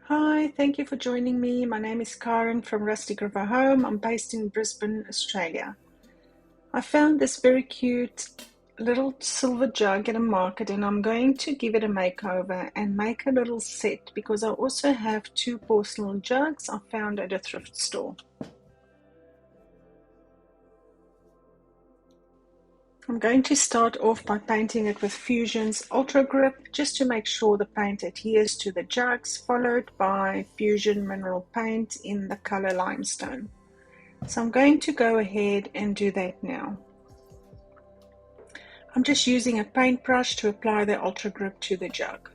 Hi, thank you for joining me. My name is Karin from Rustic River Home. I'm based in Brisbane, Australia. I found this very cute little silver jug at a market and I'm going to give it a makeover and make a little set because I also have two porcelain jugs I found at a thrift store. I'm going to start off by painting it with Fusion's Ultra Grip just to make sure the paint adheres to the jugs, followed by Fusion Mineral Paint in the color Limestone. So I'm going to go ahead and do that now. I'm just using a paintbrush to apply the Ultra Grip to the jug.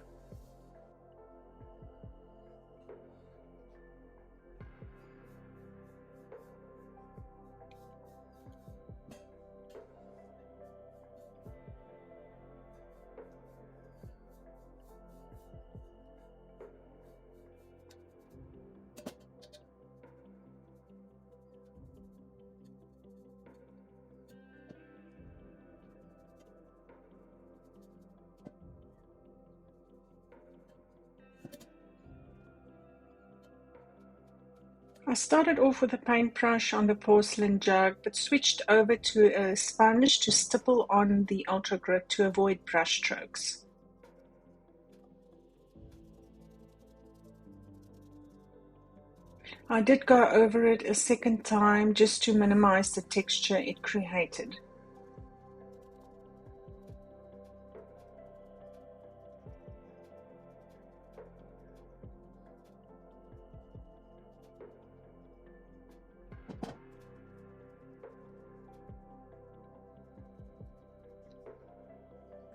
I started off with a paintbrush on the porcelain jug, but switched over to a sponge to stipple on the Ultra Grip to avoid brush strokes. I did go over it a second time just to minimize the texture it created.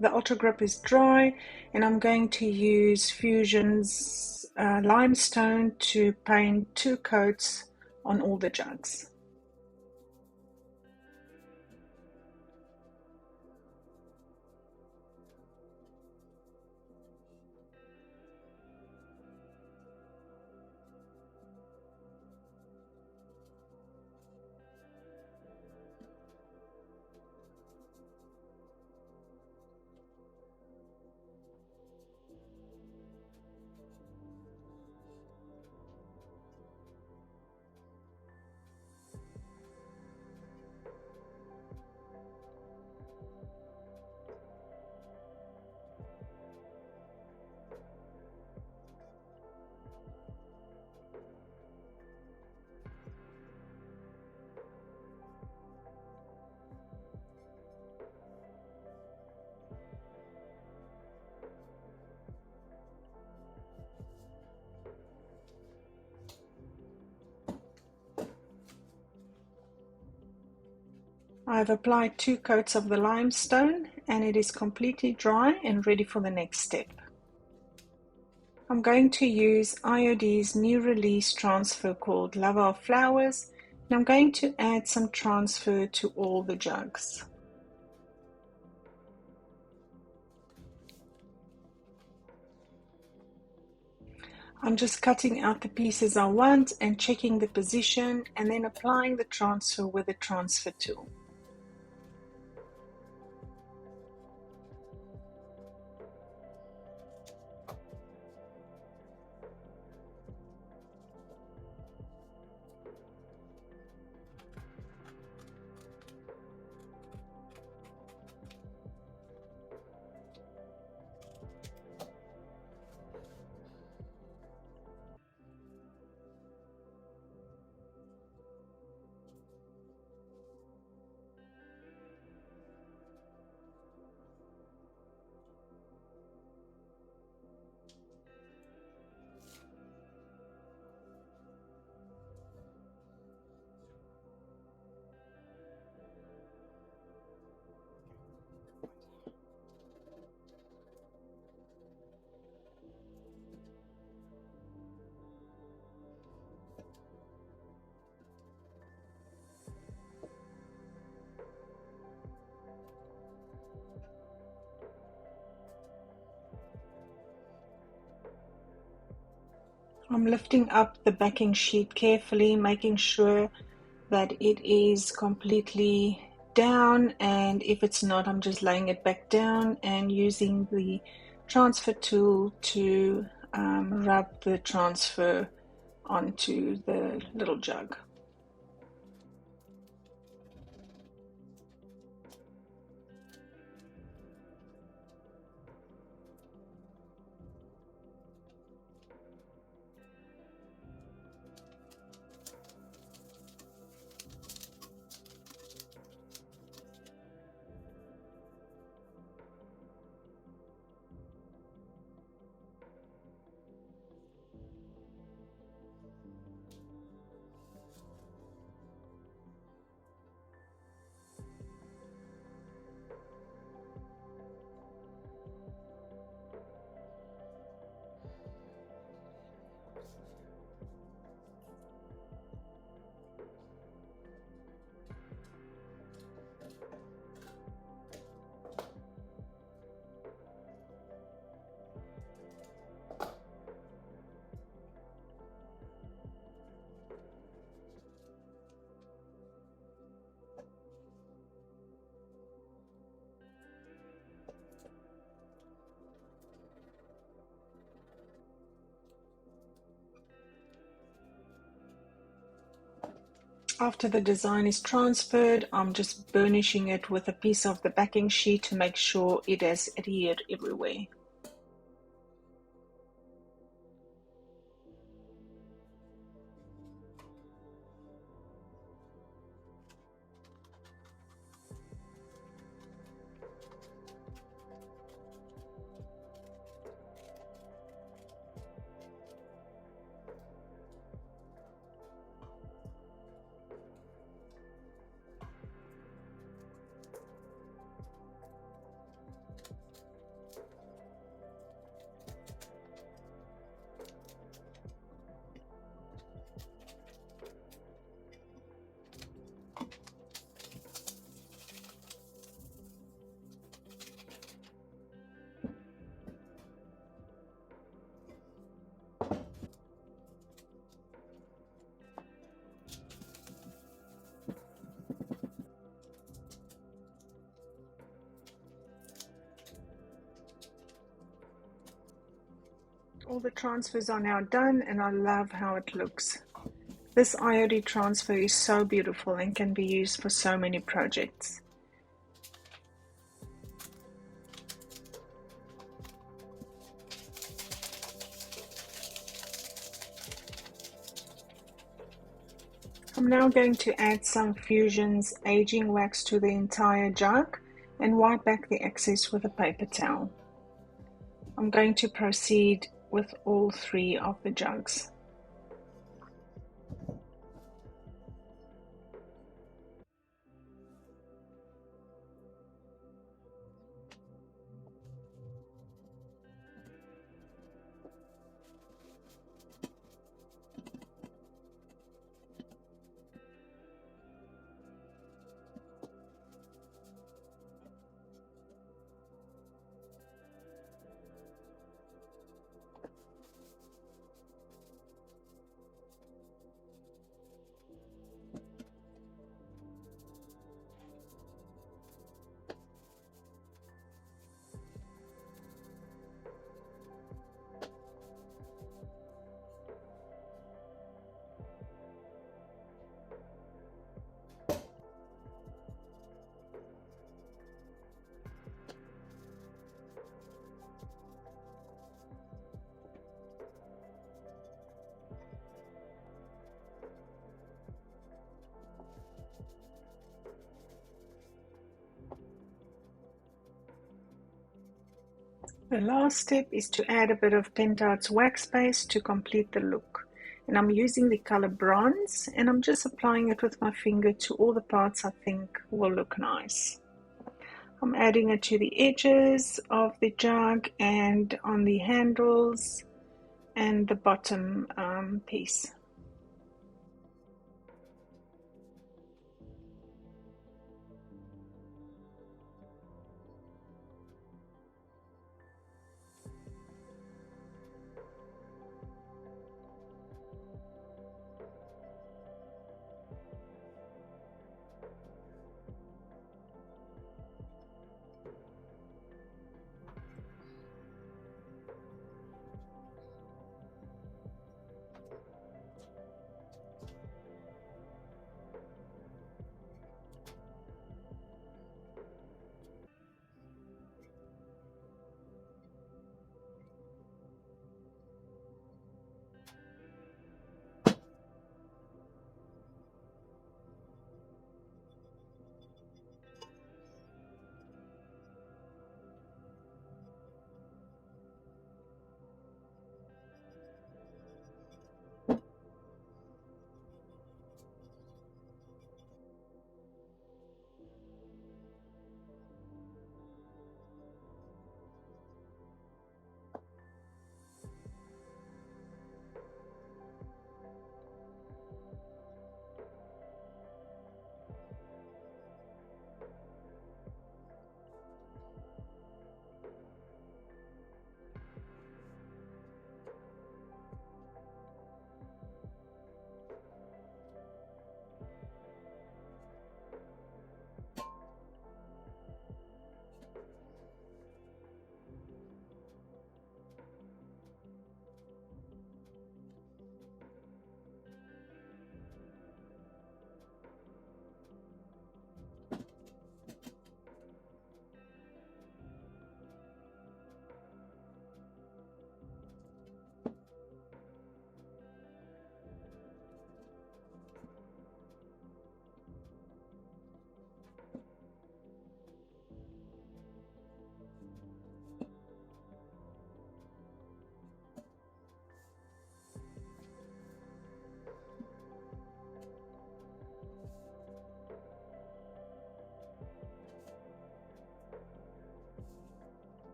The Ultra Grip is dry and I'm going to use Fusion's Limestone to paint 2 coats on all the jugs. I've applied 2 coats of the limestone and it is completely dry and ready for the next step. I'm going to use IOD's new release transfer called Lover of Flowers and I'm going to add some transfer to all the jugs. I'm just cutting out the pieces I want and checking the position and then applying the transfer with the transfer tool. I'm lifting up the backing sheet carefully, making sure that it is completely down, and if it's not, I'm just laying it back down and using the transfer tool to rub the transfer onto the little jug. After the design is transferred, I'm just burnishing it with a piece of the backing sheet to make sure it has adhered everywhere. All the transfers are now done and I love how it looks. This IOD transfer is so beautiful and can be used for so many projects. I'm now going to add some Fusion's aging wax to the entire jug and wipe back the excess with a paper towel. I'm going to proceed with all three of the jugs. The last step is to add a bit of Pentart's wax base to complete the look. And I'm using the color bronze and I'm just applying it with my finger to all the parts I think will look nice. I'm adding it to the edges of the jug and on the handles and the bottom piece.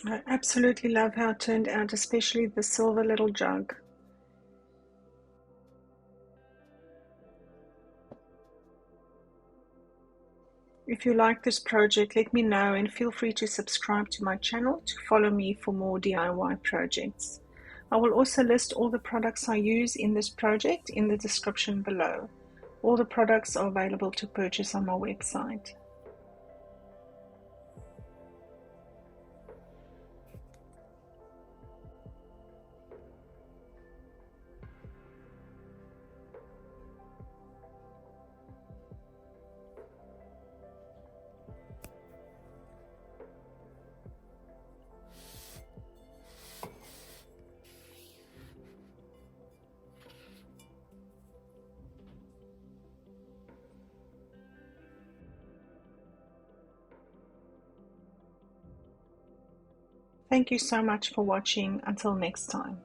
I absolutely love how it turned out, especially the silver little jug. If you like this project, let me know and feel free to subscribe to my channel to follow me for more DIY projects. I will also list all the products I use in this project in the description below. All the products are available to purchase on my website. Thank you so much for watching. Until next time.